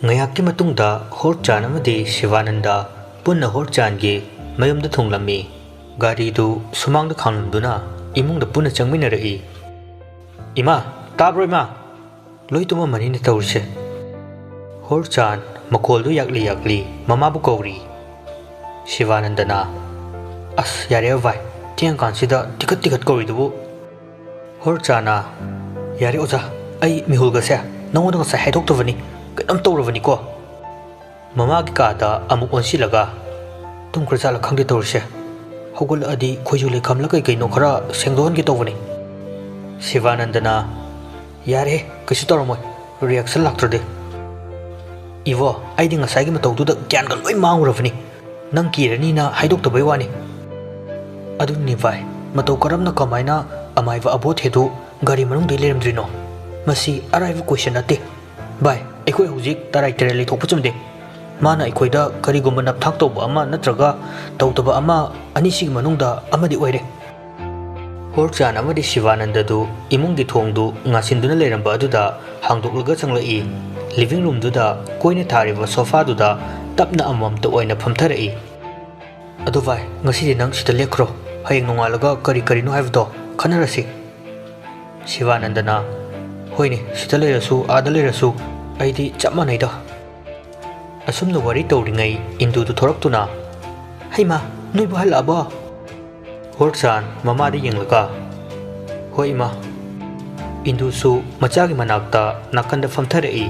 ꯉꯥꯏꯍꯥꯛꯀꯤ ꯃꯇꯨꯡꯗ ꯍꯣꯔꯆꯥꯟ ꯑꯃꯗꯤ ꯁꯤꯕꯥꯅꯟꯗ ꯄꯨꯟꯅ ꯍꯣꯔꯆꯥꯟꯒꯤ ꯃꯌꯨꯝꯗ ꯊꯨꯡꯂꯝꯃꯤ꯫ ꯒꯥꯔꯤꯗꯨ ꯁꯨꯃꯥꯡꯗ ꯈꯥꯝꯂꯝꯗꯨꯅ ꯏꯃꯨꯡꯗ ꯄꯨꯟꯅ ꯆꯪꯃꯤꯟꯅꯔꯛꯏ꯫ ꯏꯃꯥ, ꯇꯥꯕ꯭ꯔꯣ ꯏꯃꯥ? ꯂꯣꯏ ꯇꯨꯝꯃꯝꯃꯅꯤꯅꯦ ꯇꯧꯔꯤꯁꯦ꯫ ꯍꯣꯔꯆꯥꯟ ꯃꯈꯣꯜꯗꯨ ꯌꯥꯛꯂꯤ ꯌꯥꯛꯂꯤ ꯃꯃꯥꯕꯨ ꯀꯧꯔꯤ꯫ ꯁꯤꯕꯥꯅꯟꯗꯅ ꯑꯁ ꯌꯥꯔꯦ ꯚꯥꯏ, ꯊꯦꯡꯀꯥꯟꯁꯤꯗ ꯇꯤꯈꯠ ꯇꯤꯈꯠ ꯀꯧꯔꯤꯗꯨꯕꯨ꯫ ꯍꯣꯔꯆꯥꯟꯅ ꯌꯥꯔꯦ ꯑꯣꯖꯥ, ꯑꯩ ꯃꯤꯍꯨꯜꯒꯁꯦ ꯅꯉꯣꯟꯗ ꯉꯁꯥꯏ ꯍꯥꯏꯗꯣꯛꯇꯕꯅꯤ, ꯀꯩꯅꯣꯝ ꯇꯧꯔꯕꯅꯤꯀꯣ꯫ ꯃꯃꯥꯒꯤ ꯀꯥꯗ ꯑꯃꯨꯛ ꯑꯣꯟꯁꯤꯜꯂꯒ ꯇꯨꯝꯈ꯭ꯔꯖꯥꯠꯂ ꯈꯪꯗꯦ ꯇꯧꯔꯤꯁꯦ, ꯍꯧꯒꯠꯂꯛꯑꯗꯤ ꯈꯣꯏꯖꯨ ꯂꯩꯈꯥꯝꯂ ꯀꯩꯅꯣ ꯈꯔ ꯁꯦꯡꯗꯣꯛꯍꯟꯒꯦ ꯇꯧꯕꯅꯤ꯫ ꯁꯤꯕꯥꯅꯟꯗꯅ ꯌꯥꯔꯦ ꯀꯩꯁꯨ ꯇꯧꯔꯝꯃꯣꯏ, ꯔꯤꯌꯦꯛꯁꯟ ꯂꯥꯛꯇ꯭ꯔꯗꯤ꯫ ꯏꯕꯣ, ꯑꯩꯗꯤ ꯉꯁꯥꯏꯒꯤ ꯃꯇꯧꯗꯨꯗ ꯒ꯭ꯌꯥꯟꯒ ꯂꯣꯏ ꯃꯥꯡꯉꯨꯔꯕꯅꯤ, ꯅꯪ ꯀꯤꯔꯅꯤꯅ ꯍꯥꯏꯗꯣꯛꯇꯕꯩ ꯋꯥꯅꯤ꯫ ꯑꯗꯨꯅꯤ ꯚꯥꯏ, ꯃꯇꯧ ꯀꯔꯝꯅ ꯀꯃꯥꯏꯅ ꯑꯃꯥꯏꯕ ꯑꯕꯣꯊꯦꯗꯨ ꯒꯥꯔꯤ ꯃꯅꯨꯡꯗ ꯂꯩꯔꯝꯗ꯭ꯔꯤꯅꯣ? ꯃꯁꯤ ꯑꯔꯥꯏꯕ ꯀꯣꯏꯁꯟ ꯅꯠꯇꯦ ꯚꯥꯏ, ꯑꯩꯈꯣꯏ ꯍꯧꯖꯤꯛ ꯇꯔꯥꯏ ꯇꯔꯦꯜ ꯂꯩꯊꯣꯛꯄ ꯆꯨꯝꯗꯦ꯫ ꯃꯥꯅ ꯑꯩꯈꯣꯏꯗ ꯀꯔꯤꯒꯨꯝꯕ ꯅꯞꯊꯥꯛ ꯇꯧꯕ ꯑꯃ ꯅꯠꯇ꯭ꯔꯒ ꯇꯧꯗꯕ ꯑꯃ ꯑꯅꯤꯁꯤꯒꯤ ꯃꯅꯨꯡꯗ ꯑꯃꯗꯤ ꯑꯣꯏꯔꯦ꯫ ꯍꯣꯔꯆꯥꯟ ꯑꯃꯗꯤ ꯁꯤꯕꯥꯅꯟꯗꯗꯨ ꯏꯃꯨꯡꯒꯤ ꯊꯣꯡꯗꯨ ꯉꯥꯁꯤꯟꯗꯨꯅ ꯂꯩꯔꯝꯕ ꯑꯗꯨꯗ ꯍꯥꯡꯗꯣꯛꯂꯒ ꯆꯪꯂꯛꯏ꯫ ꯂꯤꯚꯤꯡ ꯔꯨꯝꯗꯨꯗ ꯀꯣꯏꯅ ꯊꯥꯔꯤꯕ ꯁꯣꯐꯥꯗꯨꯗ ꯇꯞꯅ ꯑꯃꯃꯝꯇ ꯑꯣꯏꯅ ꯐꯝꯊꯔꯛꯏ꯫ ꯑꯗꯨ ꯚꯥꯏ, ꯉꯁꯤꯗꯤ ꯅꯪ ꯁꯤꯗ ꯂꯦꯛꯈ꯭ꯔꯣ, ꯍꯌꯦꯡ ꯅꯣꯡꯉꯥꯜꯂꯒ ꯀꯔꯤ ꯀꯔꯤꯅꯣ ꯍꯥꯏꯕꯗꯣ ꯈꯟꯅꯔꯁꯤ꯫ ꯁꯤꯕꯥꯅꯟꯗꯅ ꯍꯣꯏꯅꯦ, ꯁꯤꯗ ꯂꯩꯔꯁꯨ ꯑꯥꯗ ꯂꯩꯔꯁꯨ ꯑꯩꯗꯤ ꯆꯞ ꯃꯥꯟꯅꯩꯗ꯫ ꯑꯁꯨꯝꯅ ꯋꯥꯔꯤ ꯇꯧꯔꯤꯉꯩ ꯏꯟꯗꯨꯗꯨ ꯊꯣꯔꯛꯇꯨꯅ ꯍꯩꯃꯥ, ꯅꯣꯏꯕꯨ ꯍꯜꯂꯛꯑꯕꯣ? ꯍꯣꯔꯆꯥꯟ ꯃꯃꯥꯗ ꯌꯦꯡꯂꯒ ꯍꯣꯏ ꯏꯃꯥ꯫ ꯏꯟꯗꯨꯁꯨ ꯃꯆꯥꯒꯤ ꯃꯅꯥꯛꯇ ꯅꯥꯀꯟꯗ ꯐꯝꯊꯔꯛꯏ꯫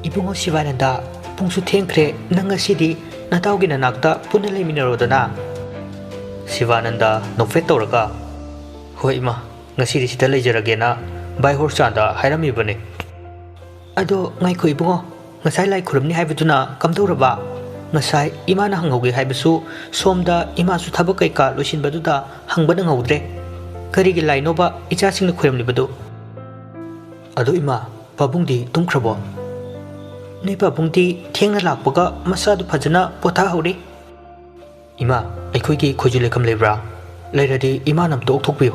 ꯏꯕꯨꯡꯉꯣ ꯁꯤꯕꯥꯅꯟꯗ, ꯄꯨꯡꯁꯨ ꯊꯦꯡꯈ꯭ꯔꯦ, ꯅꯪ ꯉꯁꯤꯗꯤ ꯅꯇꯥꯎꯒꯤ ꯅꯅꯥꯛꯇ ꯄꯨꯟꯅ ꯂꯩꯃꯤꯟꯅꯔꯣꯗꯅ꯫ ꯁꯤꯕꯥꯅꯟꯗ ꯅꯣꯛꯐꯦꯠ ꯇꯧꯔꯒ ꯍꯣꯏ ꯏꯃꯥ, ꯉꯁꯤꯗꯤ ꯁꯤꯗ ꯂꯩꯖꯔꯒꯦꯅ ꯚꯥꯏ ꯍꯣꯔꯆꯥꯟꯗ ꯍꯥꯏꯔꯝꯃꯤꯕꯅꯤ꯫ ꯑꯗꯣ ꯉꯥꯏꯈꯣ ꯏꯕꯨꯡꯉꯣ, ꯉꯁꯥꯏ ꯂꯥꯏ ꯈꯨꯔꯨꯝꯅꯤ ꯍꯥꯏꯕꯗꯨꯅ ꯀꯝꯗꯧꯔꯕ? ꯉꯁꯥꯏ ꯏꯃꯥꯅ ꯍꯪꯍꯧꯒꯦ ꯍꯥꯏꯕꯁꯨ ꯁꯣꯝꯗ ꯏꯃꯥꯁꯨ ꯊꯕꯛ ꯀꯩꯀꯥ ꯂꯣꯏꯁꯤꯟꯕꯗꯨꯗ ꯍꯪꯕ ꯅꯪꯍꯧꯗ꯭ꯔꯦ꯫ ꯀꯔꯤꯒꯤ ꯂꯥꯏꯅꯣꯕ ꯏꯆꯥꯁꯤꯡꯅ ꯈꯨꯔꯨꯝꯂꯤꯕꯗꯨ? ꯑꯗꯣ ꯏꯃꯥ, ꯄꯥꯕꯨꯡꯗꯤ ꯇꯨꯝꯈ꯭ꯔꯕꯣ? ꯅꯣꯏ ꯄꯥꯕꯨꯡꯗꯤ ꯊꯦꯡꯅ ꯂꯥꯛꯄꯒ ꯃꯁꯥꯗꯨ ꯐꯖꯅ ꯄꯣꯊꯥꯍꯧꯔꯤ꯫ ꯏꯃꯥ, ꯑꯩꯈꯣꯏꯒꯤ ꯈꯣꯏꯖꯨ ꯂꯩꯈꯝ ꯂꯩꯕ꯭ꯔꯥ? ꯂꯩꯔꯗꯤ ꯏꯃꯥꯅ ꯑꯝꯇ ꯑꯣꯛꯊꯣꯛꯄꯤꯌꯨ꯫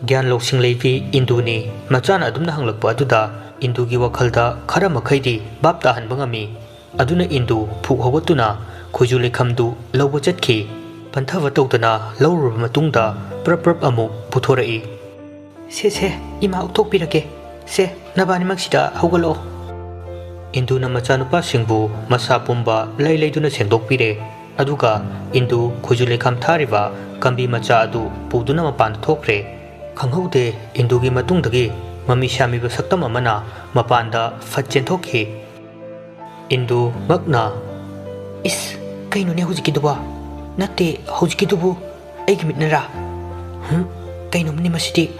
ꯒ꯭ꯌꯥꯟ ꯂꯧꯁꯤꯡ ꯂꯩꯕꯤ ꯏꯟꯗꯨꯅꯤ ꯃꯆꯥꯅ ꯑꯗꯨꯝꯅ ꯍꯪꯂꯛꯄ ꯑꯗꯨꯗ ꯏꯟꯗꯨꯒꯤ ꯋꯥꯈꯜꯗ ꯈꯔ ꯃꯈꯩꯗꯤ ꯚꯥꯞ ꯇꯥꯍꯟꯕ ꯉꯝꯃꯤ꯫ ꯑꯗꯨꯅ ꯏꯟꯗꯨ ꯐꯨꯛ ꯍꯧꯒꯠꯇꯨꯅ ꯈꯣꯏꯖꯨ ꯂꯩꯈꯝꯗꯨ ꯂꯧꯕ ꯆꯠꯈꯤ꯫ ꯄꯟꯊꯕ ꯇꯧꯗꯅ ꯂꯧꯔꯨꯔꯕ ꯃꯇꯨꯡꯗ ꯄ꯭ꯔꯞ ꯄ꯭ꯔꯞ ꯑꯃꯨꯛ ꯄꯨꯊꯣꯔꯛꯏ꯫ ꯁꯦ ꯏꯃꯥ ꯑꯣꯛꯊꯣꯛꯄꯤꯔꯒꯦ, ꯁꯦ ꯅꯕꯥꯅꯤꯃꯛꯁꯤꯗ ꯍꯧꯒꯠꯂꯛꯑꯣ꯫ ꯏꯟꯗꯨꯅ ꯃꯆꯥꯅꯨꯄꯥꯁꯤꯡꯕꯨ ꯃꯁꯥ ꯄꯨꯝꯕ ꯂꯩ ꯂꯩꯗꯨꯅ ꯁꯦꯡꯗꯣꯛꯄꯤꯔꯦ꯫ ꯑꯗꯨꯒ ꯏꯟꯗꯨ ꯈꯣꯏꯖꯨ ꯂꯩꯈꯥꯝ ꯊꯥꯔꯤꯕ ꯀꯝꯕꯤ ꯃꯆꯥ ꯑꯗꯨ ꯄꯨꯗꯨꯅ ꯃꯄꯥꯟꯗ ꯊꯣꯛꯈ꯭ꯔꯦ꯫ ꯈꯪꯍꯧꯗꯦ ꯏꯟꯗꯨꯒꯤ ꯃꯇꯨꯡꯗꯒꯤ ꯃꯃꯤ ꯁꯥꯃꯤꯕ ꯁꯛꯇꯝ ꯑꯃꯅ ꯃꯄꯥꯟꯗ ꯐꯠ ꯆꯦꯟꯊꯣꯛꯈꯤ꯫ ꯏꯟꯗꯨ ꯉꯛꯅ ꯏꯁ, ꯀꯩꯅꯣꯅꯦ ꯍꯧꯖꯤꯛꯀꯤꯗꯨꯕꯣ? ꯅꯠꯇꯦ, ꯍꯧꯖꯤꯛꯀꯤꯗꯨꯕꯨ ꯑꯩꯒꯤ ꯃꯤꯠꯅꯔꯥ? ꯀꯩꯅꯣꯝꯅꯤ ꯃꯁꯤꯗꯤ꯫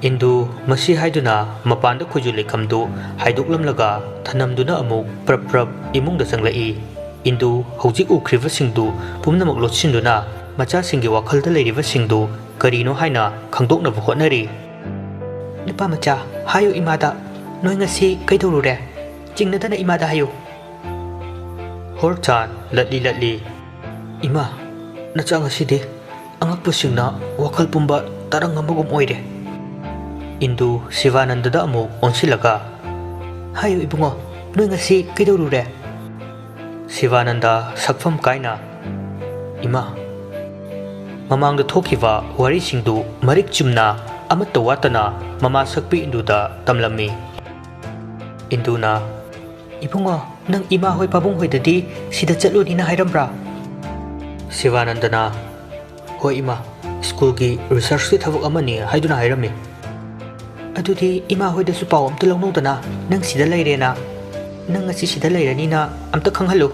ꯏꯟꯗꯨ ꯃꯁꯤ ꯍꯥꯏꯗꯨꯅ ꯃꯄꯥꯟꯗ ꯈꯣꯏꯖꯨ ꯂꯩꯈꯝꯗꯨ ꯍꯥꯏꯗꯣꯛꯂꯝꯂꯒ ꯊꯅꯝꯗꯨꯅ ꯑꯃꯨꯛ ꯄ꯭ꯔꯞ ꯄ꯭ꯔꯞ ꯏꯃꯨꯡꯗ ꯆꯪꯂꯛꯏ꯫ ꯏꯟꯗꯨ ꯍꯧꯖꯤꯛ ꯎꯈ꯭ꯔꯤꯕꯁꯤꯡꯗꯨ ꯄꯨꯝꯅꯃꯛ ꯂꯣꯠꯁꯤꯟꯗꯨꯅ ꯃꯆꯥꯁꯤꯡꯒꯤ ꯋꯥꯈꯜꯗ ꯂꯩꯔꯤꯕꯁꯤꯡꯗꯨ ꯀꯔꯤꯅꯣ ꯍꯥꯏꯅ ꯈꯪꯗꯣꯛꯅꯕ ꯍꯣꯠꯅꯔꯤ꯫ ꯅꯨꯄꯥ ꯃꯆꯥ, ꯍꯥꯏꯌꯨ ꯏꯃꯥꯗ, ꯅꯣꯏ ꯉꯁꯤ ꯀꯩꯗꯧꯔꯨꯔꯦ? ꯆꯤꯡꯅꯗꯅ ꯏꯃꯥꯗ ꯍꯥꯏꯌꯨ꯫ ꯍꯣꯔꯆꯥꯟ ꯂꯠꯂꯤ ꯂꯠꯂꯤ ꯏꯃꯥ, ꯅꯆꯥ ꯉꯁꯤꯗꯤ ꯑꯉꯛꯄꯁꯤꯡꯅ ꯋꯥꯈꯜ ꯄꯨꯝꯕ ꯇꯔꯪ ꯑꯃꯒꯨꯝ ꯑꯣꯏꯔꯦ꯫ ꯏꯟꯗꯨ ꯁꯤꯕꯥꯅꯟꯗꯗ ꯑꯃꯨꯛ ꯑꯣꯟꯁꯤꯜꯂꯒ ꯍꯥꯏꯌꯨ ꯏꯕꯨꯡꯉꯣ, ꯅꯣꯏ ꯉꯁꯤ ꯀꯩꯗꯧꯔꯨꯔꯦ? ꯁꯤꯕꯥꯅꯟꯗ ꯁꯛꯐꯝ ꯀꯥꯏꯅ ꯏꯃꯥ, ꯃꯃꯥꯡꯗ ꯊꯣꯛꯈꯤꯕ ꯋꯥꯔꯤꯁꯤꯡꯗꯨ ꯃꯔꯤꯛ ꯆꯨꯝꯅ ꯑꯃꯠꯇ ꯋꯥꯠꯇꯅ ꯃꯃꯥ ꯁꯛꯄꯤ ꯏꯟꯗꯨꯗ ꯇꯝꯂꯝꯃꯤ꯫ ꯏꯟꯗꯨꯅ ꯏꯕꯨꯡꯉꯣ, ꯅꯪ ꯏꯃꯥ ꯍꯣꯏ ꯄꯥꯕꯨꯡ ꯍꯣꯏꯗꯗꯤ ꯁꯤꯗ ꯆꯠꯂꯨꯅꯤꯅ ꯍꯥꯏꯔꯝꯕ꯭ꯔꯥ? ꯁꯤꯕꯥꯅꯟꯗꯅ ꯍꯣꯏ ꯏꯃꯥ, ꯁ꯭ꯀꯨꯜꯒꯤ ꯔꯤꯁꯔꯁꯀꯤ ꯊꯕꯛ ꯑꯃꯅꯤ ꯍꯥꯏꯗꯨꯅ ꯍꯥꯏꯔꯝꯃꯤ꯫ ꯑꯗꯨꯗꯤ ꯏꯃꯥ ꯍꯣꯏꯗꯁꯨ ꯄꯥꯎ ꯑꯝꯇ ꯂꯧꯅꯧꯗꯅ ꯅꯪ ꯁꯤꯗ ꯂꯩꯔꯦꯅ꯫ ꯅꯪ ꯉꯁꯤ ꯁꯤꯗ ꯂꯩꯔꯅꯤꯅ ꯑꯝꯇ ꯈꯪꯍꯜꯂꯨ,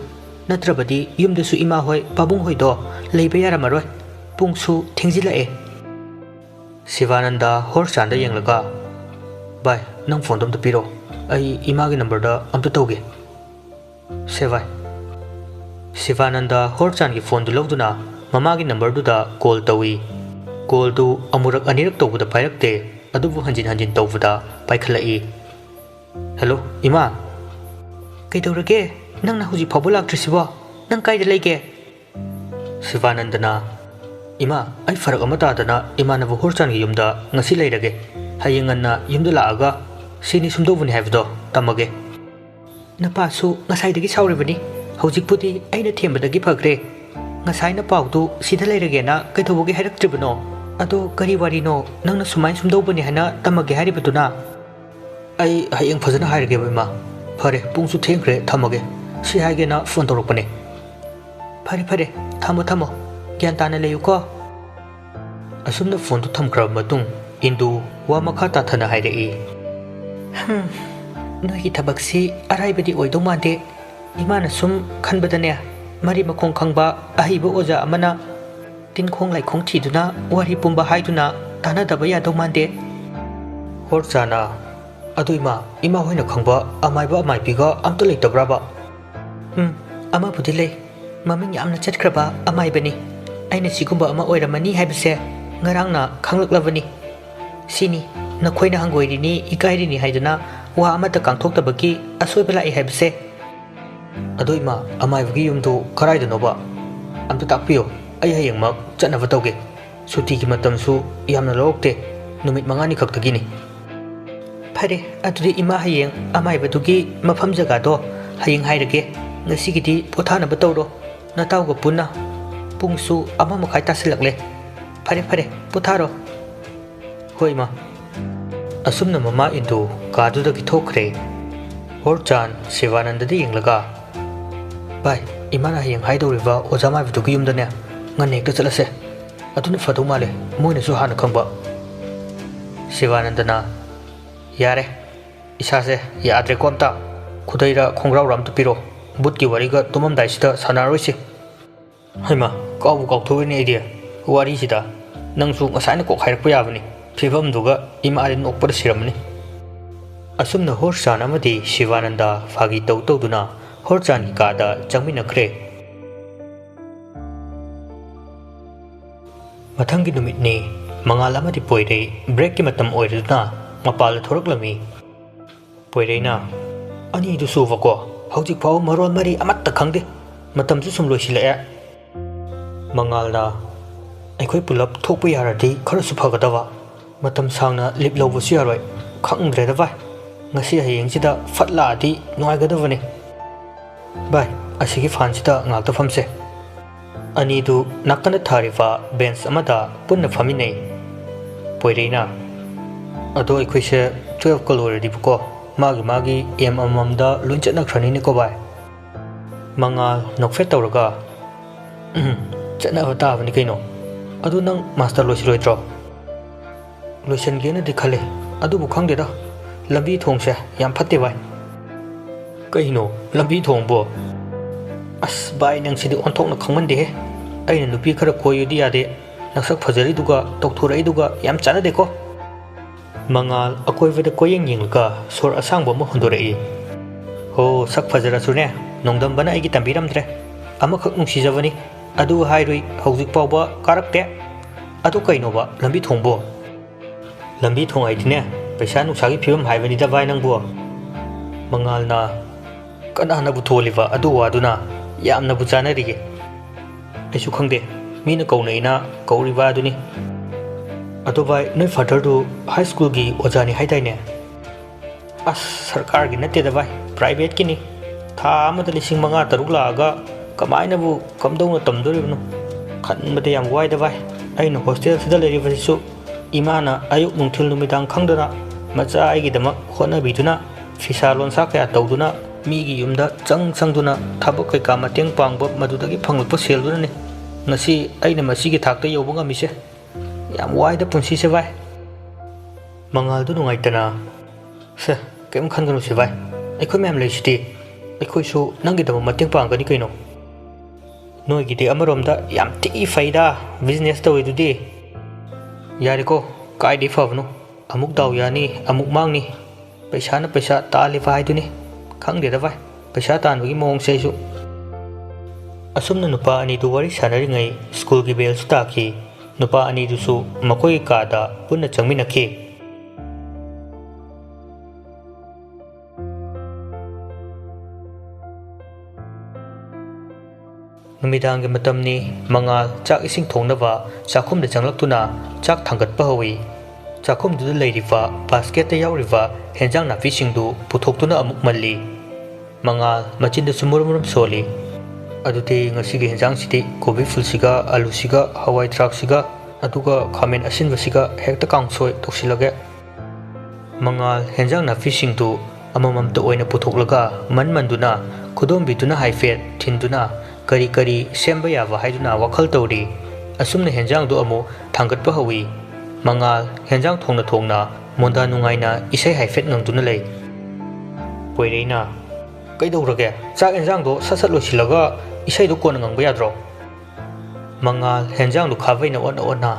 ꯅꯠꯇ꯭ꯔꯕꯗꯤ ꯌꯨꯝꯗꯁꯨ ꯏꯃꯥ ꯍꯣꯏ ꯄꯥꯕꯨꯡ ꯍꯣꯏꯗꯣ ꯂꯩꯕ ꯌꯥꯔꯝꯃꯔꯣꯏ, ꯄꯨꯡꯁꯨ ꯊꯦꯡꯖꯤꯜꯂꯛꯑꯦ꯫ ꯁꯤꯕꯥꯅꯟꯗ ꯍꯣꯔꯆꯥꯟꯗ ꯌꯦꯡꯂꯒ ꯚꯥꯏ, ꯅꯪ ꯐꯣꯟꯗꯣ ꯑꯝꯇ ꯄꯤꯔꯣ, ꯑꯩ ꯏꯃꯥꯒꯤ ꯅꯝꯕꯔꯗ ꯑꯝꯇ ꯇꯧꯒꯦ꯫ ꯁꯦ ꯚꯥꯏ꯫ ꯁꯤꯕꯥꯅꯟꯗ ꯍꯣꯔꯆꯥꯟꯒꯤ ꯐꯣꯟꯗꯨ ꯂꯧꯗꯨꯅ ꯃꯃꯥꯒꯤ ꯅꯝꯕꯔꯗꯨꯗ ꯀꯣꯜ ꯇꯧꯏ꯫ ꯀꯣꯜꯗꯨ ꯑꯃꯨꯔꯛ ꯑꯅꯤꯔꯛ ꯇꯧꯕꯗ ꯄꯥꯏꯔꯛꯇꯦ, ꯑꯗꯨꯕꯨ ꯍꯟꯖꯤꯟ ꯍꯟꯖꯤन ꯇꯧꯕꯗ ꯄꯥꯏꯈꯠꯂꯛꯏ꯫ ꯍꯦꯜꯂꯣ ꯏꯃꯥ꯫ ꯀꯩꯗꯧꯔꯒꯦ? ꯅꯪꯅ ꯍꯧꯖꯤꯛ ꯐꯥꯎꯕ ꯂꯥꯛꯇ꯭ꯔꯤꯁꯤꯕꯣ? ꯅꯪ ꯀꯥꯏꯗ ꯂꯩꯒꯦ? ꯁꯤꯕꯥꯅꯟꯗꯅ ꯏꯃꯥ, ꯑꯩ ꯐꯔꯛ ꯑꯃ ꯇꯥꯗꯅ ꯏꯃꯥꯟꯅꯕ ꯍꯣꯔꯆꯥꯟꯒꯤ ꯌꯨꯝꯗ ꯉꯁꯤ ꯂꯩꯔꯒꯦ, ꯍꯌꯦꯡ ꯉꯟꯅ ꯌꯨꯝꯗ ꯂꯥꯛꯑꯒ ꯁꯤꯅꯤ ꯁꯨꯝꯗꯧꯕꯅꯤ ꯍꯥꯏꯕꯗꯣ ꯇꯝꯃꯒꯦ꯫ Napasu ngasai sauribani hꯧꯖꯤꯛꯄꯨꯗꯤ ꯑꯩꯅ ꯊꯦꯝꯕꯗꯒꯤ ꯐꯈ꯭ꯔꯦ ꯉꯁꯥꯏꯅ ꯄꯥꯎꯗꯨ ꯁꯤꯗ ꯂꯩꯔꯒꯦꯅ ꯀꯩꯗꯧꯕꯒꯤ ꯍꯥꯏꯔꯛꯇ꯭ꯔꯤꯕꯅꯣ ꯑꯗꯣ ꯀꯔꯤ ꯋꯥꯔꯤꯅꯣ ꯅꯪꯅ ꯁꯨꯝꯗꯧꯕꯅꯤ ꯍꯥꯏꯅ ꯇꯝꯃꯒꯦ ꯍꯥꯏꯔꯤꯕꯗꯨꯅ ꯑꯩ ꯍꯌꯦꯡ ꯐꯖꯅ ꯍꯥꯏꯔꯒꯦꯕ ꯏꯃꯥ ꯐꯔꯦ ꯄꯨꯡꯁꯨ ꯊꯦꯡꯈ꯭ꯔꯦ ꯊꯝꯃꯒꯦ ꯁꯤ ꯍꯥꯏꯒꯦꯅ ꯐꯣꯟ ꯇꯧꯔꯛꯄꯅꯦ ꯐꯔꯦ ꯊꯝꯃꯣ ꯒ꯭ꯌꯥꯟ ꯇꯥꯅ ꯂꯩꯌꯨꯀꯣ ꯑꯁꯨꯝꯅ ꯐꯣꯟꯗꯨ ꯊꯝꯈ꯭ꯔꯕ ꯃꯇꯨꯡ ꯏꯟꯗꯨ ꯋꯥ ꯃꯈꯥ ꯇꯥꯊꯅ ꯍꯥꯏꯔꯛꯏ ꯅꯣꯏꯒꯤ ꯊꯕꯛꯁꯤ ꯑꯔꯥꯏꯕꯗꯤ ꯑꯣꯏꯗꯧ ꯃꯥꯟꯗꯦ 이마나 숨 칸바다네 마리 마콩 캉바 아히보 오자 아마나 틴콩 라이콩 티두나 와리 뿜바 하이두나 다나다바 야도 만데 홀자나 아도 이마 호이나 캉바 아마이바 아마이비가 암도 레이더브라바 아마 부딜레 마밍 얌나 쳇크라바 아마이바니 아이나 시군바 아마 오이라마니 하이브세 nga랑나 캉럭라바니 시니 나코이나 한고이리니 이카이리니 하이두나 와 아마다 깡톡다바기 아소이발라이 하이브세 अदो इमा अमाइबगी युमदो कराइदनोबा अमता ताकपियो अय हयंगमक चनबा तौगे सुटी की मतमसु यामना लोकते नुमित मंगानी खक्तगिनी फरे अदुदि इमा हयंग अमाइबदुगी मफम जगादो हयंग हाइरगे ngasiगidi पोथानबा तौरो नतावगा पुना पुंगसु अमा मखाइ तासिलकले फरे पोथारो होइमा असुमना ममा इंदु कादुदगी थोखरे होरचान शिवानंददी यंगलगा भाई इमाना हयंग हाइदौरिबा ओजा माइबदुगी युमदने ngane ekta chalase aduna fadau male moina su hana khangba शिवानंदना यारे इसासे याद्रे कोमता खुदैरा खोंग्राव राम तपिरो बुत की वारीगा तुमम दाइसिदा सनारोइसे हाइमा काउ काउथोनि आइडिया वारी सिदा नंगसु ngसाइना को खाइरकप याबनि फिबम दुगा इमारि नोकपर सिरमनि असुमना होरचान अमदि शिवानंदा फागी तौतौदुना होरचान की कादा चंगमिनखरे मथंगी नुमितनी मंगाल अमदि पोइरे ब्रेक की मतम ओइरदुना मपाल थोरकलमी पोइरेना अनि दु सुवको हौजिक फाव मरोल मरी अमत्त खंगदे मतमसु सुम लोइसिलए मंगालना अखोइ पुलप थोकप यारदि खरसु फगदवा मतम सांगना लिप लौबसु यारोय खंगद्रेदा भाई ngasi hayeng sida fatla adi nuaigadavani bai asigi fan sida ngalta famse ani du nakana tharifa bench amada punna famine poireina ado ikhoise 12 kalori dibuko magi amamda lunchana khrani ne ko bai mangal nokfe tawraga chana hota bani kaino adu nang master loisiroidro loisan gena dikhale adu bu khangde da लंबी थोंसे याम फत्ते bye कहिनो लंबी थोंबो अस bye नंसिदि ओंथोकना खंगमनदे हे अइना नुपी खरा कोयुदि यादे नक्सक फजरी दुगा तोकथुरई दुगा याम चाना देखो मंगाल अकोइबदे कोयेंग यिंगलगा सोर असांगबो म हुंदोरई हो सक फजरा सुने नोंदम बना आइगी तंबिरमद्रे अमखक नुंसिजबनी अदु हाइरुई हौजिक पावबा कारकते अदु कइनोबा लंबी थोंबो लंबी थोंग आइदिने पैसा नुसागी फिल्म हाइबनिदा बाय नंबो मंगालना कनाना बुथोलिबा अदु वादुना यामना बुचाना रिगे ऐसु खंगदे मीना कौनैना कौरिबा अदुनी अदु बाय नोय फादर दु हाई स्कूल गी ओजानी हाइदाइने अस सरकार गी नते दा बाय प्राइवेट की नि था अमदा लिसिंग मंगा तरुक लागा कमाइनाबु कमदौना तमदोरिबनु खनबदे याम वाइदा बाय अइना हॉस्टल सिदा लेरिबसिसु इमाना अयुक नुंथिल नुमिदांग खंगदना मचा आइगिदमक होनबिदुना फिसा लोनसा कया तौदुना मीगी युमदा चंगदुना थाबक कैका मतेंग पांगब मदुदगी फंगलप सेलदुनाने ngasi aina masigi thakta yobu ngamiसे याम वाइदा पुंसी से बाय मंगाल दु नुंगाइतना से केम खनगनु से बाय अखोय मैम लेसिति अखोयसु नंगी दम मतेंग पांगनी कइनो नोइगिदि अमरोमदा याम ति फाइदा बिजनेस तवइदुदि यारेको कायदि फबनु अमुक दाव यानी अमुक मांगनी पैसा तालिफा हाइदुनी खंगदेदा बाय पैसा तानबगी मोंग सेसु असुमना नुपा अनि दु वारी सानरिङै स्कूल की बेल सुताखी नुपा अनि दुसु मकोई कादा पुन्ना चंगमिनखी नुमिदांगे मतमनी मंगाल चाक इसिंग थोंनबा चाखुमदा चंगलक्तुना चाक थांगतपा हवी चाखुमदुदा लेरिबा बास्केट यावरिबा हेंजांग नाफिसिंगदु पुथोक्तुना अमुक मल्ली Mangal machinda sumurum soli. Aduti ngasigi henjang siti kobi fulsiga alusiga hawai traksiga aduga khamen asinbasiga hekta kangsoi tosilage. Mangal henjang na fishing tu amamam to oina puthoklaga manmanduna khudom bituna haifet thinduna kari kari semba yawa haiduna wakhal tawri asumna henjang do amu thangat pa hawi. Mangal henjang thongna monda nungaina isai haifet ngangduna lei. Poireina kaidawrage chak henjang do sasat losilaga isai do kon ngang bayadro. Mangal henjang du khawaina ona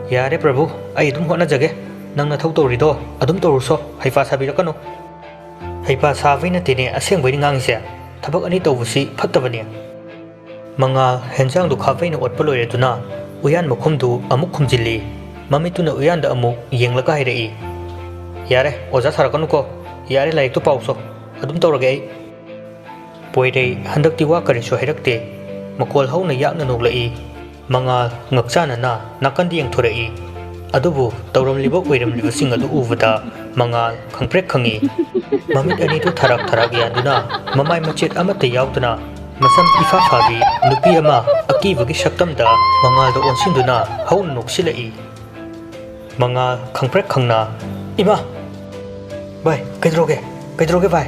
yare prabhu ai dum hona jage nangna thau tawri do adum tawruso haifa sabirakano. Haifa savina tine aseng bai ngangse thabak ani tawbusi phattabani. Mangal henjang du khawaina otpa loire tuna uyan mokhum du amuk khumjili mamituna uyan da amuk yenglaga hairei. Yare oja sarakanu ko yare laik tu pauso adum tawrage ai. Poirei handakti wa kariso hairakte makol hauna yakna noglai. Mangal ngakchana na nakandi yang thorei adubu tawramliba oiramliba sing adu ubada mangal khangprek khangi mamit ani tu tharak yanduna mamai machet amata yauduna masam ifa phabi nupi ama akibagi shaktamda mangal do onsinduna haun noksilai. Mangal khangprek khangna ima bai kaidroge bai.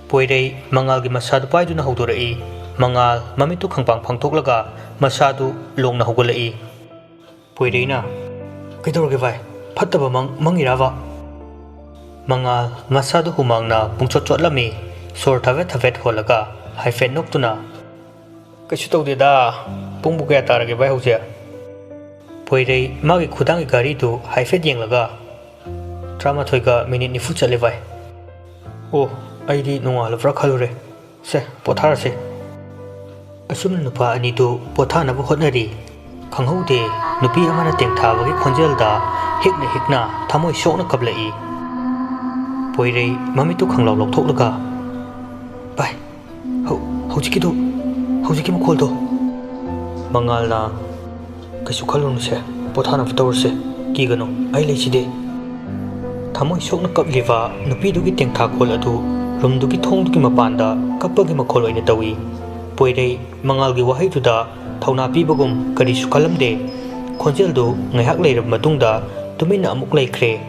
Poirei mangal gi masadu paiduna hawdorei. Mangal mamitu khangpang phangthoklaga masadu longna hawgalai. Poireina kaidroge bai phattaba mangirava. Mangal masadu humangna pungchot chotlami sor thavet holaga haifen noktuna kaisu tawdeda pungbu kaya tarage bai hauja. Poirei magi khudangi gari du haifet yenglaga 13 minute nifu chale bai. Oh aidi nongalabra khalure se potharase. Asumna nupa ani du pothanabu hotnari khanghaude nupi amana tengthabagi khonjelda hikna thamoi sokna kablai. Poirei mamitu khanglaw lokthoklaga bai hojiki mukholdo. Mangalna kaisu khalunse pothanabu tawrse kigano ai leiside thamoi sokna kapliwa nupi dugi tengtha khol adu rumdugi thongdugi mapanda kapagi makhol oina tawi. Poirei mangalgi wahai tuda thauna pibagum karisu khalamde khonjeldu ngaihak leirab matungda tumina amuk leikhre.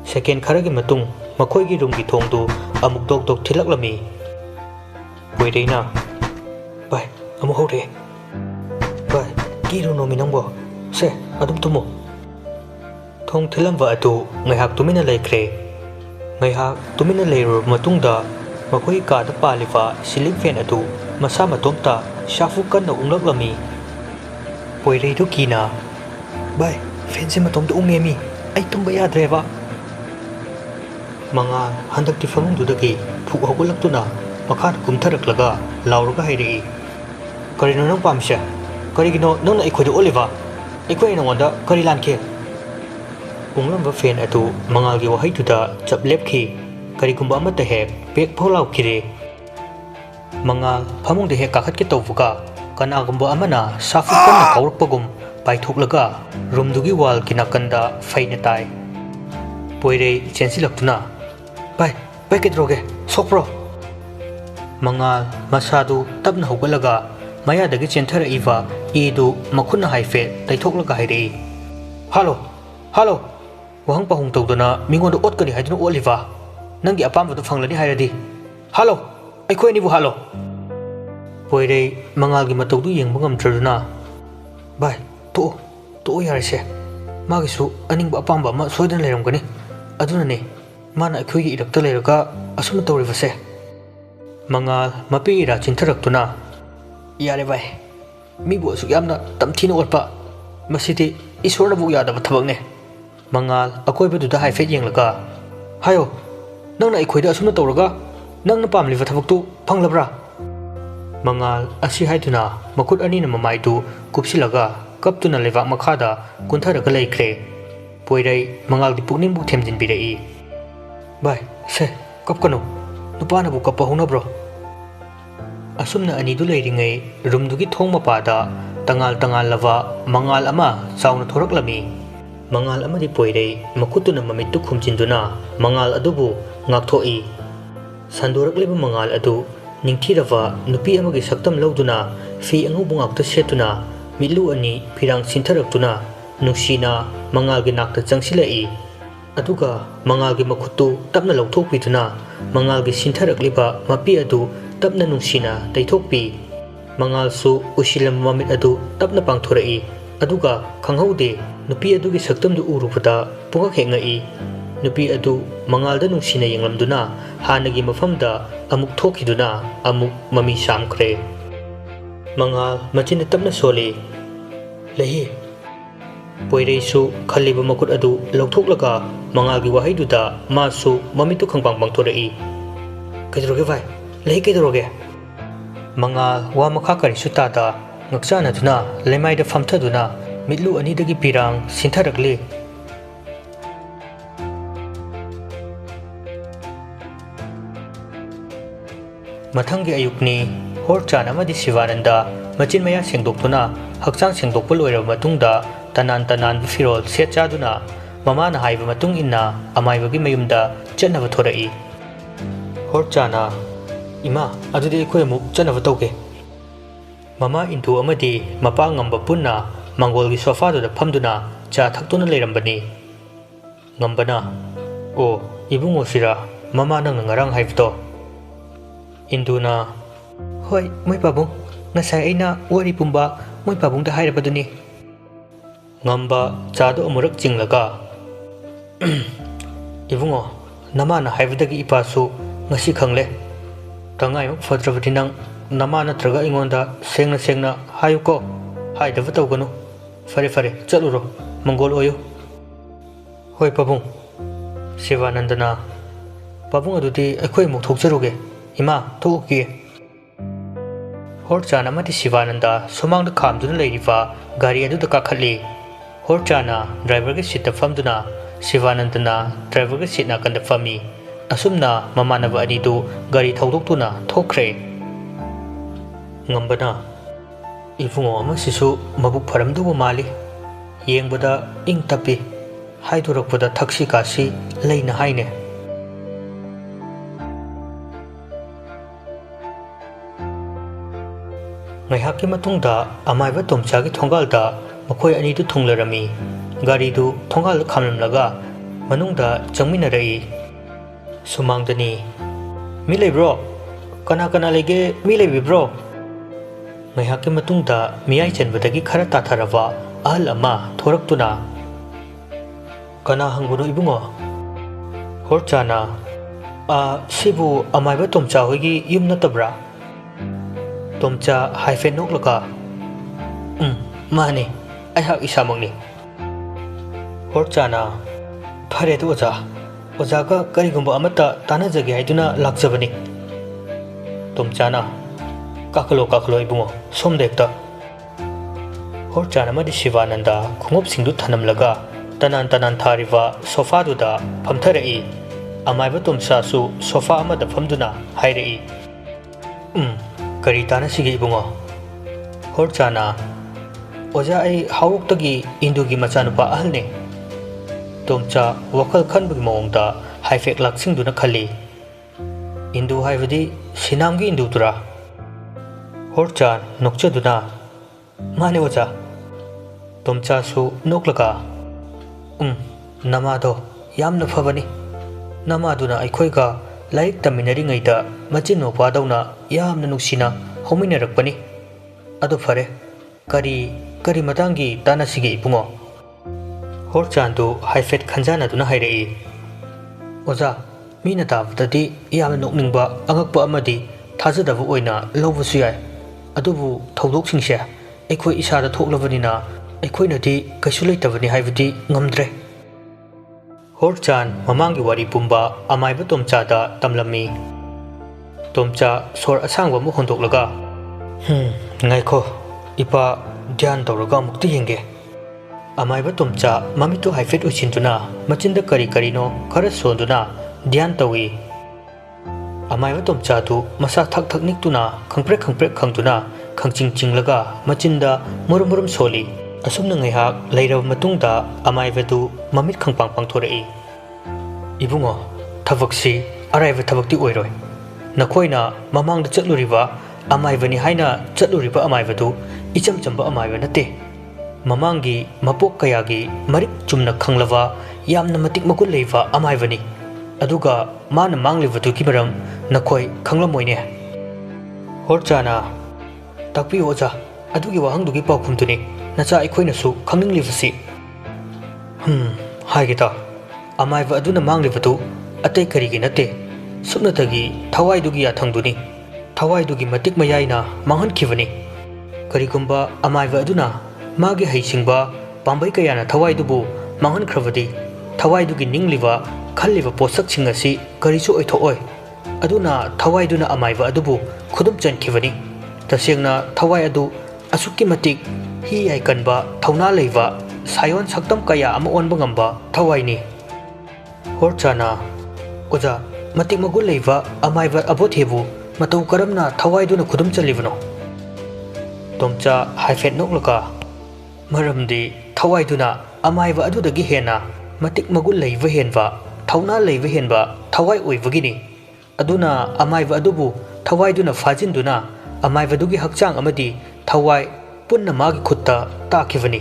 Second kharagi matung makhoigi rumgi thongdu amuk dok thilaklami. Poireina bai amu hore bai kiru nomi nangbo se adum tumo. Thong thilamba atu ngaihak tumina leikhre. Ngaihak tumina leirab matungda makhoi ka da palifa ceiling fan atu masa matomta shafu kanna unglaklami. Poirei du kina bai fan se matomta ungemi ai tumba yadreba. Mangal handakti famungdudagi phuk hawgalaktuna makhat kumtharaklaga lauraga hairei. Karino nang pamse karigino nangna ikhoida oliva ikoi nangwanda kari lanke. Unglamba fan atu mangalgi wahai tuda chaplepki karigumba amata hek pek pholau kire. Mangal phamungde hek kakhatke tawfuka kanagumba amana safu kanna kaurakpagum paithoklaga rumdugi wall kinakanda faina tai. Poirei chensilaktuna bai kedroge sokpro. Mangal masadu tabna hawgalaga mayadagi chenthara idu makhunna haife taithoklaga hairei. Halo wahang pahung tawduna mingonda otkani haiduna oliva nangi apambadu fanglani hairadi. Halo aikhoi nibu halo. Poirei mangalgi matawdu yengba ngamtraduna bai to yarese magisu aningba apamba ma soidana leiramgani adunane mana aikhoigi irakta leiraga asuma tawribase. Mangal mapi ira chintharaktuna yare bai mibu asuk yamna tamthina otpa masidi isorna bu yadaba thabakne. Mangal akoibaduda haifet yenglaga hayo nangna aikhoida asuma tawraga nangna pamliba thabaktu phanglabra. Mangal asi haiduna makut anina mamaidu kupsilaga kaptuna lewak makhada kuntharaga leikhre. Poirei mangalgi pukningbu themjinbirei. Bai se kapkano nupanabu kappa honabro. Asumna anidu leiringai rumdugi thong mapada tangal lava mangal ama chauna thoraklami. Mangal amadi poirei makutuna mamittu khumjinduna mangal adubu ngakthoi. ꯁꯟꯗꯣꯔꯛꯂꯤꯕ ꯃꯉꯥꯜ ꯑꯗꯨ ꯅꯤꯡꯊꯤꯔꯕ ꯅꯨꯄꯤ ꯑꯃꯒꯤ ꯁꯛꯇꯝ ꯂꯧꯗꯨꯅ ꯐꯤ ꯑꯉꯧꯕ ꯉꯥꯛꯇ ꯁꯦꯠꯇꯨꯅ ꯃꯤꯠꯂꯨ ꯑꯅꯤ ꯐꯤꯔꯥꯡ ꯁꯤꯟꯊꯔꯛꯇꯨꯅ ꯅꯨꯡꯁꯤꯅ ꯃꯉꯥꯜꯒꯤ ꯅꯥꯛꯇ ꯆꯪꯁꯤꯜꯂꯛꯏ ꯑꯗꯨꯒ ꯃꯉꯥꯜꯒꯤ ꯃꯈꯨꯠꯇꯨ ꯇꯞꯅ ꯂꯧꯊꯣꯛꯄꯤꯗꯨꯅ ꯃꯉꯥꯜꯒꯤ ꯁꯤꯟꯊꯔꯛꯂꯤꯕ ꯃꯄꯤ ꯑꯗꯨ ꯇꯞꯅ ꯅꯨꯡꯁꯤꯅ ꯇꯩꯊꯣꯛꯄꯤ ꯃꯉꯥꯜꯁꯨ ꯎꯏꯁꯤꯜꯂꯝꯕ ꯃꯃꯤꯠ ꯑꯗꯨ ꯇꯞꯅ ꯄꯥꯡꯊꯣꯔꯛꯏ ꯑꯗꯨꯒ ꯈꯪꯍꯧꯗꯦ ꯅꯨꯄꯤ ꯑꯗꯨꯒꯤ ꯁꯛꯇꯝꯗꯨ ꯎꯔꯨꯕꯗ ꯄꯨꯡꯉꯛ ꯍꯦꯛ ꯉꯛꯏ ꯅꯨꯄꯤ ꯑꯗꯨ ꯃꯉꯥꯜꯗ ꯅꯨꯡꯁꯤꯅ ꯌꯦꯡꯂꯝꯗꯨꯅ ꯍꯥꯟꯅꯒꯤ ꯃꯐꯝꯗ ꯑꯃꯨꯛ ꯊꯣꯛꯈꯤꯗꯨꯅ ꯑꯃꯨꯛ ꯃꯃꯤ ꯁꯥꯝꯈ꯭ꯔꯦ ꯃꯉꯥꯜ ꯃꯆꯤꯟꯗ ꯇꯞꯅ ꯁꯣꯜꯂꯤ ꯂꯩꯍꯤ ꯄꯣꯏꯔꯩꯁꯨ ꯈꯜꯂꯤꯕ ꯃꯈꯨꯠ ꯑꯗꯨ ꯂꯧꯊꯣꯛꯂꯒ ꯃꯉꯥꯜꯒꯤ ꯋꯥꯍꯩꯗꯨꯗ ꯃꯥꯁꯨ ꯃꯃꯤꯠꯇꯨ ꯈꯪꯄꯥꯡ ꯄꯥꯡꯊꯣꯔꯛꯏ ꯀꯩꯗꯧꯔꯒꯦ ꯚꯥꯏ ꯂꯩꯍꯤ ꯀꯩꯗꯧꯔꯒꯦ ꯃꯉꯥꯜ ꯋꯥ ꯃꯈꯥ ꯀꯔꯤꯁꯨ ꯇꯥꯗ ꯉꯛꯆꯥꯅꯗꯨꯅ ꯂꯩꯃꯥꯏꯗ ꯐꯝꯊꯗꯨꯅ ꯃꯤꯠꯂꯨ ꯑꯅꯤꯗꯒꯤ ꯄꯤꯔꯥꯡ ꯁꯤꯟꯊꯔꯛꯂꯤ ꯃꯊꯪꯒꯤ ꯑꯌꯨꯛꯅꯤ ꯍꯣꯔꯆꯥꯟ ꯑꯃꯗꯤ ꯁꯤꯕꯥꯅꯟꯗ ꯃꯆꯤꯟ ꯃꯌꯥ ꯁꯦꯡꯗꯣꯛꯇꯨꯅ ꯍꯛꯆꯥꯡ ꯁꯦꯡꯗꯣꯛꯄ ꯂꯣꯏꯔꯕ ꯃꯇꯨꯡꯗ ꯇꯅꯥꯟ ꯇꯅꯥꯟꯕ ꯐꯤꯔꯣꯜ ꯁꯦꯠ ꯆꯥꯗꯨꯅ ꯃꯃꯥꯅ ꯍꯥꯏꯕ ꯃꯇꯨꯡ ꯏꯟꯅ ꯑꯃꯥꯏꯕꯒꯤ ꯃꯌꯨꯝꯗ ꯆꯠꯅꯕ ꯊꯣꯔꯛꯏ ꯍꯣꯔꯆꯥꯅ ꯏꯃꯥ ꯑꯗꯨꯗꯤ ꯑꯩꯈꯣꯏ ꯑꯃꯨꯛ ꯆꯠꯅꯕ ꯇꯧꯒꯦ ꯃꯃꯥ ꯏꯟꯗꯨ ꯑꯃꯗꯤ ꯃꯄꯥ ꯉꯝꯕ ꯄꯨꯟꯅ ꯃꯪꯒꯣꯜꯒꯤ ꯁꯣꯐꯥꯗꯨꯗ ꯐꯝꯗꯨꯅ ꯆꯥ ꯊꯛꯇꯨꯅ ꯂꯩꯔꯝꯕꯅꯤ ꯉꯝꯕꯅ ꯑꯣ ꯏꯕꯨꯡꯉꯣꯁꯤꯔꯥ ꯃꯃꯥ ꯅꯪꯅ ꯉꯔꯥꯡ ꯍꯥꯏꯕꯗꯣ ꯏꯟꯗꯨꯅ ꯍꯣꯏ ꯃꯣꯏ ꯄꯥꯕꯨꯡ ꯉꯁꯥꯏ ꯑꯩꯅ ꯋꯥꯔꯤ ꯄꯨꯝꯕ ꯃꯣꯏ ꯄꯥꯕꯨꯡꯗ ꯍꯥꯏꯔꯕꯗꯨꯅꯤ ꯉꯝꯕ ꯆꯥꯗꯨ ꯑꯃꯨꯔꯛ ꯆꯤꯡꯂꯒ ꯏꯕꯨꯡꯉꯣ ꯅꯃꯥꯅ ꯍꯥꯏꯕꯗꯒꯤ ꯏꯄꯥꯁꯨ ꯉꯁꯤ ꯈꯪꯂꯦ ꯇꯉꯥꯏꯃꯨꯛ ꯐꯗ꯭ꯔꯕꯗꯤ ꯅꯪ ꯅꯃꯥ ꯅꯠꯇ꯭ꯔꯒ ꯑꯩꯉꯣꯟꯗ ꯁꯦꯡꯅ ꯁꯦꯡꯅ ꯍꯥꯏꯌꯨꯀꯣ ꯍꯥꯏꯗꯕ ꯇꯧꯒꯅꯨ ꯐꯔꯦ ꯐꯔꯦ ꯆꯠꯂꯨꯔꯣ ꯃꯪꯒꯣꯜ ꯑꯣꯏꯌꯨ ꯍꯣꯏ ꯄꯥꯕꯨꯡ ꯁꯤꯕꯥꯅꯟꯗꯅ ꯄꯥꯕꯨꯡ ꯑꯗꯨꯗꯤ ꯑꯩꯈꯣꯏ ꯑꯃꯨꯛ ꯊꯣꯛꯆꯔꯨꯒꯦ ꯏꯃꯥ ꯊꯣꯛꯎꯈꯤꯒꯦ ꯍꯣꯔꯆꯥꯟ ꯑꯃꯗꯤ ꯁꯤꯕꯥꯅꯟꯗ ꯁꯨꯃꯥꯡꯗ ꯈꯥꯝꯗꯨꯅ ꯂꯩꯔꯤꯕ ꯒꯥꯔꯤ ꯑꯗꯨꯗ ꯀꯥꯈꯠꯂꯤ ꯍꯣꯔꯆꯥꯅ ꯗ꯭ꯔꯥꯏꯚꯔꯒꯤ ꯁꯤꯠꯇ ꯐꯝꯗꯨꯅ ꯁꯤꯕꯥꯅꯟꯗꯅ ꯗ꯭ꯔꯥꯏꯚꯔꯒꯤ ꯁꯤꯠ ꯅꯥꯀꯟꯗ ꯐꯝꯃꯤ ꯑꯁꯨꯝꯅ ꯃꯃꯥꯟꯅꯕ ꯑꯅꯤꯗꯨ ꯒꯥꯔꯤ ꯊꯧꯗꯣꯛꯇꯨꯅ ꯊꯣꯛꯈ꯭ꯔꯦ ꯉꯝꯕꯅ ꯏꯕꯨꯡꯉꯣ ꯑꯃꯁꯤꯁꯨ ꯃꯕꯨꯛ ꯐꯔꯝꯗꯧꯕ ꯃꯥꯜꯂꯤ ꯌꯦꯡꯕꯗ ꯏꯪ ꯇꯞꯄꯤ ꯍꯥꯏꯗꯣꯔꯛꯄꯗ ꯊꯛꯁꯤ ꯀꯥꯁꯤ ꯂꯩꯅ ꯍꯥꯏꯅꯦ ꯉꯥꯏꯍꯥꯛꯀꯤ ꯃꯇꯨꯡꯗ ꯑꯃꯥꯏꯕ ꯇꯣꯝꯆꯥꯒꯤ ꯊꯣꯡꯒꯥꯜꯗ ꯃꯈꯣꯏ ꯑꯅꯤꯗꯨ ꯊꯨꯡꯂꯔꯝꯃꯤ ꯒꯥꯔꯤꯗꯨ ꯊꯣꯡꯒꯥꯜꯗ ꯈꯥꯝꯂꯝꯂꯒ ꯃꯅꯨꯡꯗ ꯆꯪꯃꯤꯟꯅꯔꯛꯏ ꯁꯨꯃꯥꯡꯗꯅꯤ ꯃꯤ ꯂꯩꯕ꯭ꯔꯣ ꯀꯅꯥ ꯀꯅꯥ ꯂꯩꯒꯦ ꯃꯤ ꯂꯩꯕꯤꯕ꯭ꯔꯣ ꯉꯥꯏꯍꯥꯛꯀꯤ ꯃꯇꯨꯡꯗ ꯃꯤꯌꯥꯏ ꯆꯟꯕꯗꯒꯤ ꯈꯔ ꯇꯥꯊꯔꯕ ꯑꯍꯜ ꯑꯃ ꯊꯣꯔꯛꯇꯨꯅ ꯀꯅꯥ ꯍꯪꯕꯅꯣ ꯏꯕꯨꯡꯉꯣ ꯍꯣꯔꯆꯥꯅ ꯁꯤꯕꯨ ꯑꯃꯥꯏꯕ ꯇꯣꯝꯆꯥ ꯍꯣꯏꯒꯤ ꯌꯨꯝ ꯅꯠꯇꯕ꯭ꯔꯥ ꯇꯣꯝꯆꯥ ꯍꯥꯏꯐꯦꯠ ꯅꯣꯛꯂꯒ ꯃꯥꯅꯤ ꯑꯩꯍꯥꯛ ꯏꯁꯥꯃꯛꯅꯤ ꯍꯣꯔꯆꯥꯅ ꯐꯔꯦꯗ ꯑꯣꯖꯥ ꯑꯣꯖꯥꯒ ꯀꯔꯤꯒꯨꯝꯕ ꯑꯃꯠꯇ ꯇꯥꯟꯅꯖꯒꯦ ꯍꯥꯏꯗꯨꯅ ꯂꯥꯛꯆꯕꯅꯤ ꯇꯣꯝꯆꯥꯅ ꯀꯥꯈꯠꯂꯣ ꯏꯕꯨꯡꯉꯣ ꯁꯣꯝꯗ ꯍꯦꯛꯇ ꯍꯣꯔꯆꯥꯟ ꯑꯃꯗꯤ ꯁꯤꯕꯥꯅꯟꯗ ꯈꯣꯡꯎꯞꯁꯤꯡꯗꯨ ꯊꯅꯝꯂꯒ ꯇꯅꯥꯟ ꯇꯅꯥꯟ ꯊꯥꯔꯤꯕ ꯁꯣꯐꯥꯗꯨꯗ ꯐꯝꯊꯔꯛꯏ ꯑꯃꯥꯏꯕ ꯇꯣꯝꯆꯥꯁꯨ ꯁꯣꯐꯥ ꯑꯃꯗ ꯐꯝꯗꯨꯅ ꯍꯥꯏꯔꯛꯏ ꯀꯔꯤ ꯇꯥꯟꯅꯁꯤꯒꯦ ꯏꯕꯨꯡꯉꯣ ꯍꯣꯔꯆꯥꯅ ꯑꯣꯖꯥ ꯑꯩ ꯍꯥꯎꯔꯣꯛꯇꯒꯤ ꯏꯟꯗꯨꯒꯤ ꯃꯆꯥꯅꯨꯄꯥ ꯑꯍꯜꯅꯤ ꯇꯣꯝꯆꯥ ꯋꯥꯈꯜ ꯈꯟꯕꯒꯤ ꯃꯑꯣꯡꯗ ꯍꯥꯏꯐꯦꯠ ꯂꯥꯛꯁꯤꯡꯗꯨꯅ ꯈꯜꯂꯤ ꯏꯟꯗꯨ ꯍꯥꯏꯕꯗꯤ ꯁꯤꯅꯥꯝꯒꯤ ꯏꯟꯗꯨꯗꯨꯔꯥ ꯍꯣꯔꯆꯥꯟ ꯅꯣꯛꯆꯗꯨꯅ ꯃꯥꯅꯦ ꯑꯣꯖꯥ ꯇꯣꯝꯆꯥꯁꯨ ꯅꯣꯛꯂꯒ ꯅꯃꯥꯗꯣ ꯌꯥꯝꯅ ꯐꯕꯅꯤ ꯅꯃꯥꯗꯨꯅ ꯑꯩꯈꯣꯏꯒ ꯂꯥꯏꯔꯤꯛ ꯇꯝꯃꯤꯟꯅꯔꯤꯉꯩꯗ ꯃꯆꯤꯟ ꯃꯧꯄꯥꯗꯧꯅ ꯌꯥꯝꯅ ꯅꯨꯡꯁꯤꯅ ꯍꯧꯃꯤꯟꯅꯔꯛꯄꯅꯤ ꯑꯗꯨ ꯐꯔꯦ ꯀꯔꯤ ꯃꯇꯥꯡꯒꯤ ꯇꯥꯟꯅꯁꯤꯒꯦ ꯏꯕꯨꯡꯉꯣ ꯍꯣꯔꯆꯥꯟꯗꯨ ꯍꯥꯏꯐꯦꯠ ꯈꯟꯖꯥꯟꯅꯗꯨꯅ ꯍꯥꯏꯔꯛꯏ ꯑꯣꯖꯥ ꯃꯤꯅ ꯇꯥꯕꯗꯗꯤ ꯌꯥꯝꯅ ꯅꯣꯛꯅꯤꯡꯕ ꯑꯉꯛꯄ ꯑꯃꯗꯤ ꯊꯥꯖꯗꯕ ꯑꯣꯏꯅ ꯂꯧꯕꯁꯨ ꯌꯥꯏ ꯑꯗꯨꯕꯨ ꯊꯧꯗꯣꯛꯁꯤꯡꯁꯦ ꯑꯩꯈꯣꯏ ꯏꯁꯥꯗ ꯊꯣꯛꯂꯕꯅꯤꯅ ꯑꯩꯈꯣꯏꯅꯗꯤ ꯀꯩꯁꯨ ꯂꯩꯇꯕꯅꯤ ꯍꯥꯏꯕꯗꯤ ꯉꯝꯗ꯭ꯔꯦ ꯍꯣꯔꯆꯥꯟ ꯃꯃꯥꯡꯒꯤ ꯋꯥꯔꯤ ꯄꯨꯝꯕ ꯑꯃꯥꯏꯕ ꯇꯣꯝꯆꯥꯗ ꯇꯝꯂꯝꯃꯤ ꯇꯣꯝꯆꯥ ꯁꯣꯔ ꯑꯁꯥꯡꯕ ꯑꯃ ꯍꯣꯟꯗꯣꯛꯂꯒ ꯉꯥꯏꯈꯣ ꯏꯄꯥ ꯙ꯭ꯌꯥꯟ ꯇꯧꯔꯒ ꯑꯃꯨꯛꯇ ꯌꯦꯡꯒꯦ ꯑꯃꯥꯏꯕ ꯇꯣꯝꯆꯥ ꯃꯃꯤꯠꯇꯨ ꯍꯥꯏꯐꯦꯠ ꯎꯏꯁꯤꯟꯗꯨꯅ ꯃꯆꯤꯟꯗ ꯀꯔꯤꯅꯣ ꯈꯔ ꯁꯣꯟꯗꯨꯅ ꯙ꯭ꯌꯥꯟ ꯇꯧꯏ ꯑꯃꯥꯏꯕ ꯇꯣꯝꯆꯥꯗꯨ ꯃꯁꯥ ꯊꯛ ꯅꯤꯛꯇꯨꯅ ꯈꯪꯄ꯭ꯔꯦꯛ ꯈꯪꯗꯨꯅ ꯈꯪꯆꯤꯡ ꯆꯤꯡꯂꯒ ꯃꯆꯤꯟꯗ ꯃꯨꯔꯨꯝ ꯁꯣꯜꯂꯤ ꯑꯁꯨꯝꯅ ꯉꯥꯏꯍꯥꯛ ꯂꯩꯔꯕ ꯃꯇꯨꯡꯗ ꯑꯃꯥꯏꯕꯗꯨ ꯃꯃꯤꯠ ꯈꯪꯄꯥꯡ ꯄꯥꯡꯊꯣꯔꯛꯏ ꯏꯕꯨꯡꯉꯣ ꯊꯕꯛꯁꯤ ꯑꯔꯥꯏꯕ ꯊꯕꯛꯇꯤ ꯑꯣꯏꯔꯣꯏ नखोइना ममांग चलुरिबा अमाइबनी हाइना चलुरिबा अमाइबदु इचम चंबा अमाइबा नते ममांगी मपोक कयागी मरिक चुमना खंगलवा यामना मतिक मगुल लेवा अमाइबनी अदुगा मान मांगलिबदु की मरम नखोइ खंगलमोइने होरचाना ताकपि ओजा अदुगी वाहंगदुगी पाउखुमदुनि नचा अखोइनसु खंगनिंगलिबसि हाइगेता अमाइबा अदुना मांगलिबदु अतै करिगी नते सुपनतगी थवाइदुगी याथंगदुनि थवाइदुगी मतिक मयाइना मांगहनखिबनि करिगुंबा अमाइबा अदुना मागे हैसिंगबा पांबै कयाना थवाइदुबु मांगहनख्रबदि थवाइदुगी निंगलिबा खल्लिबा पोसकसिंग असि करिसु ओइथोओय अदुना थवाइदुना अमाइबा अदुबु खुदुम चनखिबनि तसेंगना थवाइ अदु असुक्कि मतिक हि याइकनबा थौना लेबा सायोन सक्तम कया अमा ओनबा ngamba थवाइनि होरचाना ओजा मतिक मगुल लेबा अमाइबा अबोथेबु मतौ करमना थवाइदुना खुदुम चलिबनो तोमचा हाइफेट नोकलका मरमदि थवाइदुना अमाइबा अदुदगी हेना मतिक मगुल लेबा हेनबा थौना लेबा हेनबा थवाइ ओइबगिनि अदुना अमाइबा अदुबु थवाइदुना फाजिनदुना अमाइबदुगी हक्चांग अमदि थवाइ पुन्ना मागी खुत्ता ताखिबनि